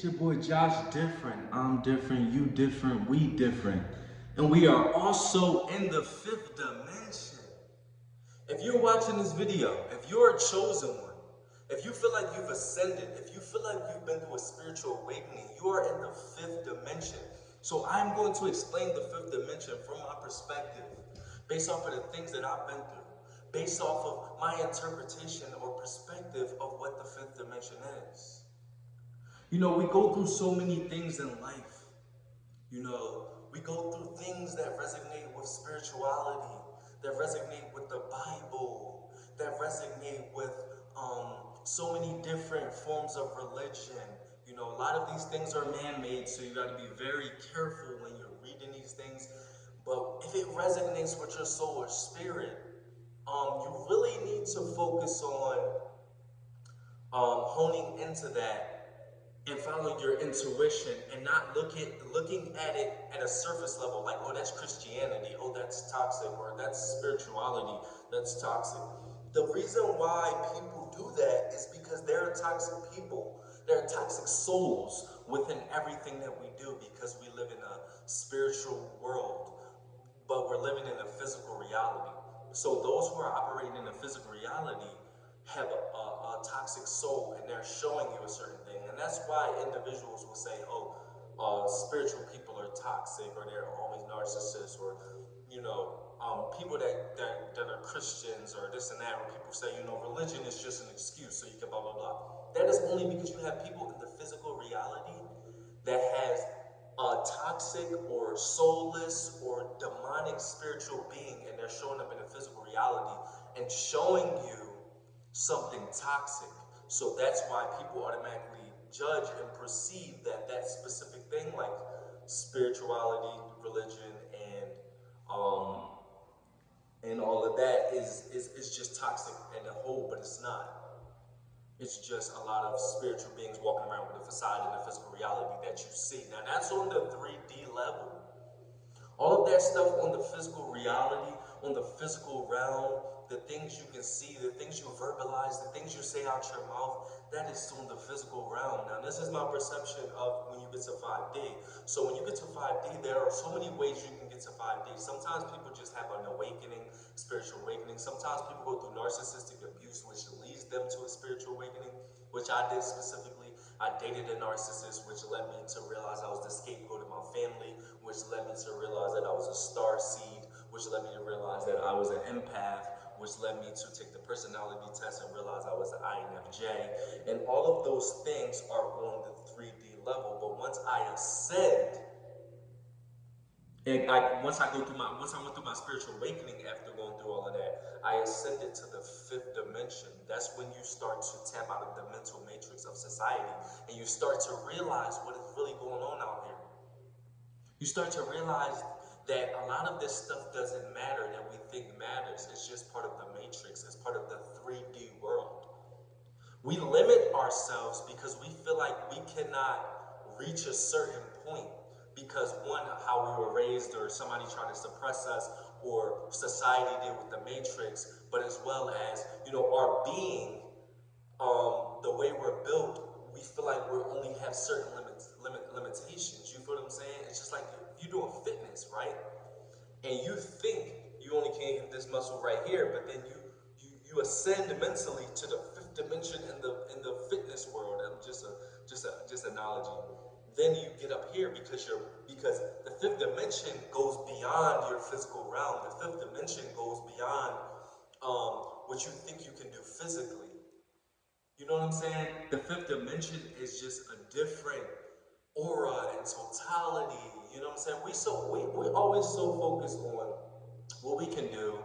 Your boy Josh Different. I'm different, you different, we different. And we are also in the fifth dimension. If you're watching this video, if you're a chosen one, if you feel like you've ascended, if you feel like you've been through a spiritual awakening, you are in the fifth dimension. So I'm going to explain the fifth dimension from my perspective, based off of the things that I've been through, based off of my interpretation or perspective of what the fifth dimension is. We go through so many things in life. We go through things that resonate with spirituality, that resonate with the Bible, that resonate with so many different forms of religion. A lot of these things are man-made, so you got to be very careful when you're reading these things. But if it resonates with your soul or spirit, you really need to focus on honing into that and following your intuition and not looking at it at a surface level, like, oh, that's Christianity, oh, that's toxic, or that's spirituality, that's toxic. The reason why people do that is because there are toxic people, there are toxic souls within everything that we do, because we live in a spiritual world, but we're living in a physical reality. So those who are operating in a physical reality have a toxic soul, and they're showing you a certain thing. And that's why individuals will say, oh, spiritual people are toxic, or they're always narcissists, or, people that are Christians, or this and that, or people say, religion is just an excuse so you can blah, blah, blah. That is only because you have people in the physical reality that has a toxic or soulless or demonic spiritual being, and they're showing up in a physical reality and showing you something toxic. So that's why people automatically judge and perceive that specific thing, like spirituality, religion, um, and all of that is just toxic in the whole, but it's not. It's just a lot of spiritual beings walking around with a facade in the physical reality that you see. Now that's on the 3D level. All of that stuff on the physical reality, on the physical realm, the things you can see, the things you verbalize, the things you say out your mouth, that is on the physical realm. Now, this is my perception of when you get to 5D. So when you get to 5D, there are so many ways you can get to 5D. Sometimes people just have an awakening, spiritual awakening. Sometimes people go through narcissistic abuse, which leads them to a spiritual awakening, which I did specifically. I dated a narcissist, which led me to realize I was the scapegoat of my family, which led me to realize that I was a star seed, which led me to realize that I was an empath, which led me to take the personality test and realize I was an INFJ. And all of those things are on the 3D level. But once I ascend, once I went through my spiritual awakening after going through all of that, I ascended to the fifth dimension. That's when you start to tap out of the mental matrix of society, and you start to realize what is really going on out here. You start to realize that a lot of this stuff doesn't matter that we think matters. It's just part of the matrix. It's part of the 3D world. We limit ourselves because we feel like we cannot reach a certain point because, one, how we were raised, or somebody tried to suppress us, or society did with the matrix, but as well as, our being, the way we're built, we feel like we only have certain limitations. You feel what I'm saying? It's just like if you're doing fitness, right? And you think you only can hit this muscle right here, but then you ascend mentally to the fifth dimension in the fitness world. I'm just analogy. Then you get up here because the fifth dimension goes beyond your physical realm. The fifth dimension goes beyond what you think you can do physically. You know what I'm saying? The fifth dimension is just a different aura and totality. You know what I'm saying? We're always so focused on what we can do,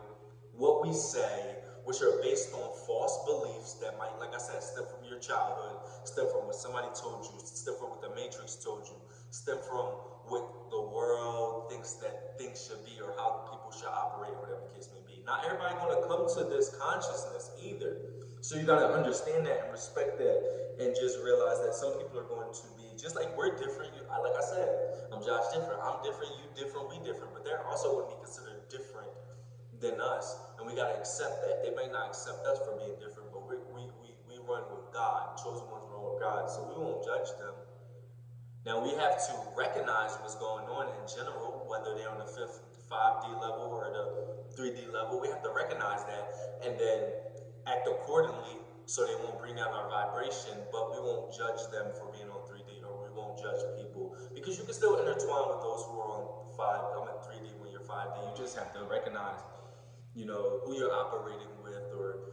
what we say, which are based on false beliefs that might, like I said, stem from your childhood, stem from what somebody told you, stem from what the Matrix told you, stem from what the world thinks that things should be, or how people should operate, or whatever the case may be. Not everybody gonna come to this consciousness either. So you gotta understand that and respect that, and just realize that some people are going to be, just like we're different. Like I said, I'm Josh Different. I'm different, you different, we different. But they're also going to be considered different than us, and we gotta accept that. They may not accept us for being different, but we run with God. Chosen ones run with God, so we won't judge them. Now we have to recognize what's going on in general, whether they're on the fifth 5D level or the 3D level. We have to recognize that and then act accordingly so they won't bring down our vibration, but we won't judge them for being on 3D, or we won't judge people, because you can still intertwine with those who are on 3D when you're 5D. You just have to recognize, who you're operating with, or,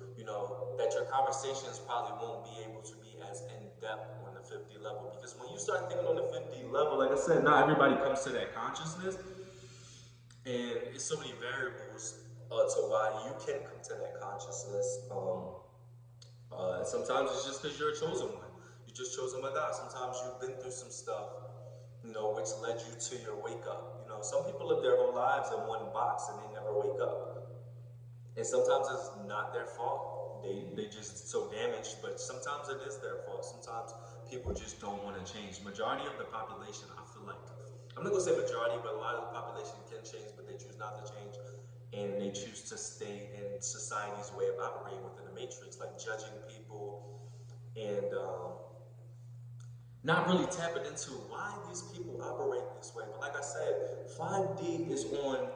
that your conversations probably won't be able to be as in depth on the 50 level. Because when you start thinking on the 50 level, like I said, not everybody comes to that consciousness, and it's so many variables to why you can come to that consciousness. Sometimes it's just because you're a chosen one. You're just chosen by God. Sometimes you've been through some stuff, which led you to your wake up. Some people live their whole lives in one box and they never wake up. And sometimes it's not their fault. They just so damaged, but sometimes it is their fault. Sometimes people just don't want to change. Majority of the population, I feel like, I'm not gonna say majority, but a lot of the population can change, but they choose not to change. And they choose to stay in society's way of operating within the matrix, like judging people and not really tapping into why these people operate this way. But like I said, 5D is on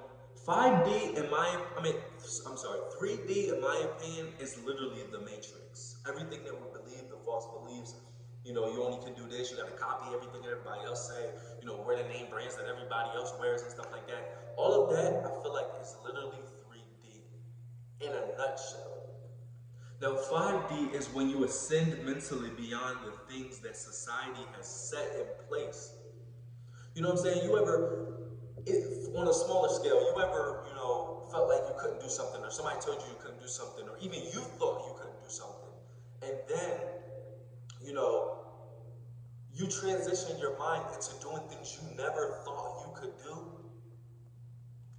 5D in my, I'm sorry, 3D in my opinion is literally the matrix. Everything that we believe, the false beliefs, you only can do this, you gotta copy everything that everybody else say, wear the name brands that everybody else wears and stuff like that. All of that, I feel like, is literally 3D in a nutshell. Now, 5D is when you ascend mentally beyond the things that society has set in place. You know what I'm saying? You ever, on a smaller scale, you ever, felt like you couldn't do something, or somebody told you you couldn't do something, or even you thought you couldn't do something. And then, you transition your mind into doing things you never thought you could do.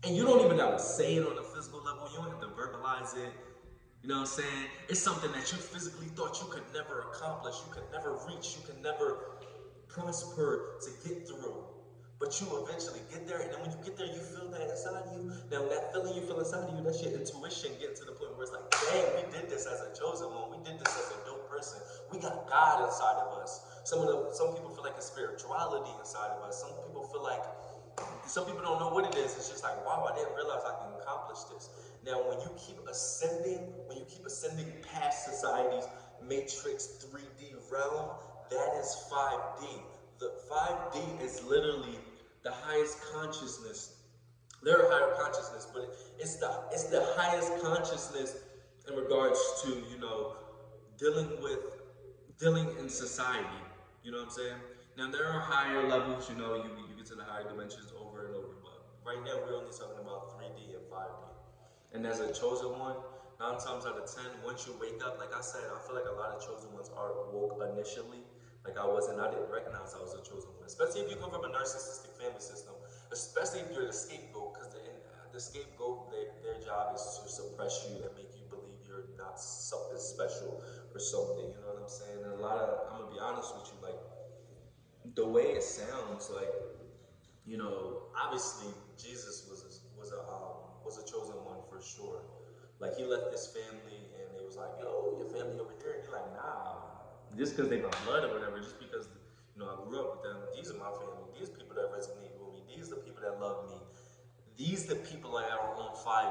And you don't even gotta say it on a physical level. You don't have to verbalize it. You know what I'm saying? It's something that you physically thought you could never accomplish, you could never reach, you could never prosper to get through. But you eventually get there, and then when you get there, you feel that inside you. Now, that feeling you feel inside you, that's your intuition getting to the point where it's like, dang, we did this as a chosen one. We did this as a dope person. We got God inside of us. Some people feel like a spirituality inside of us. Some people don't know what it is. It's just like, wow, I didn't realize I can accomplish this. Now, when you keep ascending past society's matrix 3D realm, that is 5D. The 5D is literally the highest consciousness. There are higher consciousness, but it's the highest consciousness in regards to, dealing in society. You know what I'm saying? Now there are higher levels, you get to the higher dimensions over and over, but right now we're only talking about 3D and 5D. And as a chosen one, 9 times out of 10, once you wake up, like I said, I feel like a lot of chosen ones are woke initially. Like I didn't recognize I was a chosen one. Especially if you come from a narcissistic family system. Especially if you're the scapegoat, because the scapegoat, their job is to suppress you and make you believe you're not something special or something. You know what I'm saying? And I'm gonna be honest with you, like the way it sounds, like obviously Jesus was a chosen one for sure. Like he left his family and they was like, yo, your family over here. And he's like, nah, just because they my blood or whatever, just because I grew up with them. These are my family. These people that resonate with me. These are the people that love me. These are the people that are on 5